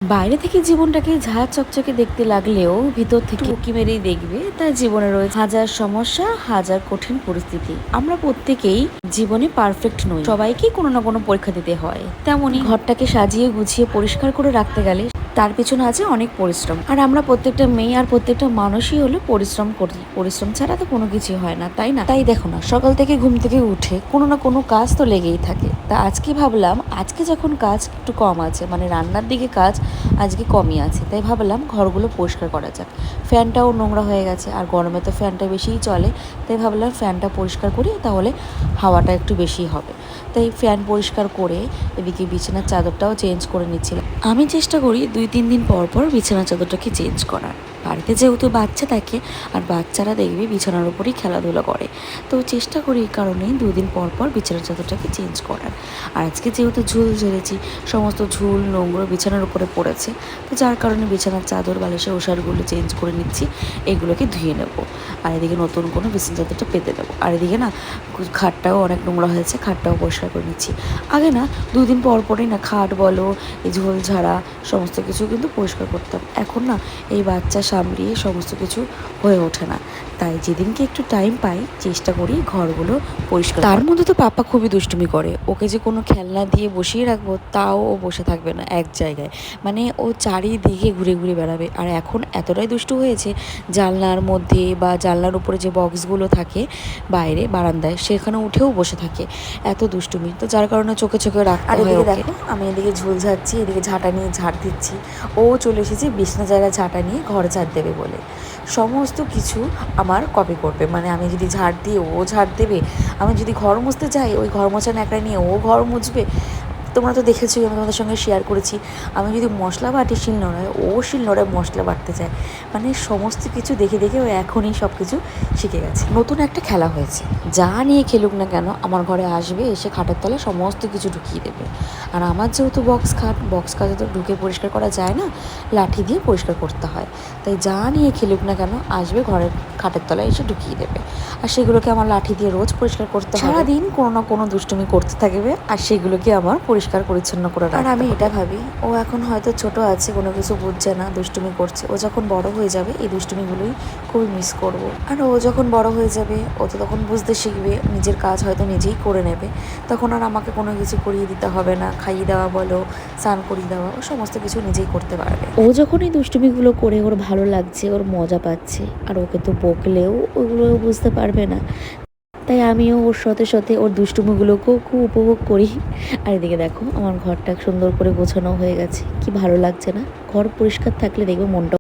বাইরে থেকে জীবনটাকে ঝাঁ চকচকে দেখতে লাগলেও ভিতর থেকে উঁকি মেরেই দেখবে তার জীবনে রয়েছে হাজার সমস্যা, হাজার কঠিন পরিস্থিতি। আমরা প্রত্যেকেই জীবনে পারফেক্ট নই, সবাইকেই কোনো না কোনো পরীক্ষা দিতে হয়। তেমনই ঘরটাকে সাজিয়ে গুছিয়ে পরিষ্কার করে রাখতে গেলে তার পিছনে আছে অনেক পরিশ্রম। আর আমরা প্রত্যেকটা মেয়ে আর প্রত্যেকটা মানুষই হলো পরিশ্রম করি। পরিশ্রম ছাড়া তো কোনো কিছুই হয় না, তাই না? তাই দেখো না, সকাল থেকে ঘুম থেকে উঠে কোনো না কোনো কাজ তো লেগেই থাকে। তা আজকে ভাবলাম, আজকে যখন কাজ একটু কম আছে, মানে রান্নার দিকে কাজ আজকে কমই আছে, তাই ভাবলাম ঘরগুলো পরিষ্কার করা যাক। ফ্যানটাও নোংরা হয়ে গেছে, আর গরমে তো ফ্যানটা বেশিই চলে, তাই ভাবলাম ফ্যানটা পরিষ্কার করি, তাহলে হাওয়াটা একটু বেশি হবে। তাই ফ্যান পরিষ্কার করে এদিকে বিছানার চাদরটাও চেঞ্জ করে নিচ্ছিলাম। আমি চেষ্টা করি 2-3 দিন পর পর বিছানার চাদরটাকে চেঞ্জ করার। বাড়িতে যেহেতু বাচ্চা থাকে, আর বাচ্চারা দেখবে বিছানার উপরেই খেলাধুলা করে, তো চেষ্টা করি এই কারণেই 2 দিন পর পর বিছানার চাদরটাকে চেঞ্জ করার। আর আজকে যেহেতু ঝুল ঝেড়েছি, সমস্ত ঝুল নোংরা বিছানার উপরে পড়েছে, তো যার কারণে বিছানার চাদর বালিশের ওষারগুলো চেঞ্জ করে নিচ্ছি, এগুলোকে ধুয়ে নেব। আর এদিকে নতুন কোনো বিছানার চাদরটা পেতে দেবো। আর এদিকে না খাটটাও অনেক নোংরা হয়েছে, খাটটাও পরিষ্কার করে নিচ্ছি। আগে না 2 দিন পর পরই না খাট বলো, এই ঝোল ঝাড়া সমস্ত কিছু কিন্তু পরিষ্কার করতাম। এখন না এই বাচ্চা সামলিয়ে সমস্ত কিছু হয়ে ওঠে না, তাই যেদিনকে একটু টাইম পাই চেষ্টা করি ঘরগুলো পরিষ্কার। তার মধ্যে তো পাপা খুবই দুষ্টুমি করে, ওকে যে কোনো খেলনা দিয়ে বসিয়ে রাখবো তাও ও বসে থাকবে না এক জায়গায়, মানে ও চারিদিকে ঘুরে ঘুরে বেড়াবে। আর এখন এতটাই দুষ্টু হয়েছে, জানলার মধ্যে বা জানলার উপরে যে বক্সগুলো থাকে বাইরে বারান্দায়, সেখানে উঠেও বসে থাকে, এত দুষ্টুমি। তো যার কারণে চোখে চোখে রাখতে হয় ওকে। দেখো আমি এদিকে ঝুল ঝাড়ছি, এদিকে ঝাঁটা নিয়ে ঝাড় দিচ্ছি, ও চলে এসেছে বিছনা জায়গায় ঝাঁটা নিয়ে ঘর ঝাড় দেবে বলে। সমস্ত কিছু আমার কপি করবে, মানে আমি যদি ঝাড় দিই ও ঝাড় দেবে, আমি যদি ঘর মুছতে যাই ওই ঘর মোছা ন্যাকড়া নিয়ে ও ঘর মুছবে। তোমরা তো দেখেছোই, আমি তোমাদের সঙ্গে শেয়ার করেছি, আমি যদি মশলা বাটি শিলনোড়ায়, ও শিলনোড়ায় মশলা বাটতে চায়। মানে সমস্ত কিছু দেখে দেখে ও এখনই সব কিছু শিখে গেছে। নতুন একটা খেলা হয়েছে, যা নিয়ে খেলুক না কেন আমার ঘরে আসবে, এসে খাটের তলায় সমস্ত কিছু ঢুকিয়ে দেবে। আর আমার যেহেতু বক্স খাটে তো ঢুকে পরিষ্কার করা যায় না, লাঠি দিয়ে পরিষ্কার করতে হয়। তাই যা নিয়ে খেলুক না কেন আসবে ঘরের খাটের তলায় এসে ঢুকিয়ে দেবে, আর সেগুলোকে আমার লাঠি দিয়ে রোজ পরিষ্কার করতে হবে। সারাদিন কোনো না কোনো দুষ্টুমি করতে থাকবে, আর সেগুলোকে আমার পরিষ্কার পরিচ্ছন্ন করে রাখতে। আর আমি এটা ভাবি, ও এখন হয়তো ছোট আছে, কোনো কিছু বুঝছে না, দুষ্টুমি করছে। ও যখন বড় হয়ে যাবে এই দুষ্টুমিগুলোই খুবই মিস করব। আর ও যখন বড় হয়ে যাবে ও তো তখন বুঝতে শিখবে, নিজের কাজ হয়তো নিজেই করে নেবে, তখন আর আমাকে কোনো কিছু করিয়ে দিতে হবে না। খাইয়ে দেওয়া বলো, স্নান করিয়ে দেওয়া, ও সমস্ত কিছু নিজেই করতে পারবে। ও যখন এই দুষ্টুমিগুলো করে ওর ভালো লাগছে, ওর মজা পাচ্ছে, আর ওকে তো বকলেও ওগুলো বুঝতে পারবে না, তাই আমিও ওর সাথে সাথে ওর দুষ্টুমিগুলোকেও খুব উপভোগ করি। আর এদিকে দেখো আমার ঘরটা সুন্দর করে গোছানো হয়ে গেছে, কি ভালো লাগছে না? ঘর পরিষ্কার থাকলে দেখবে মনটা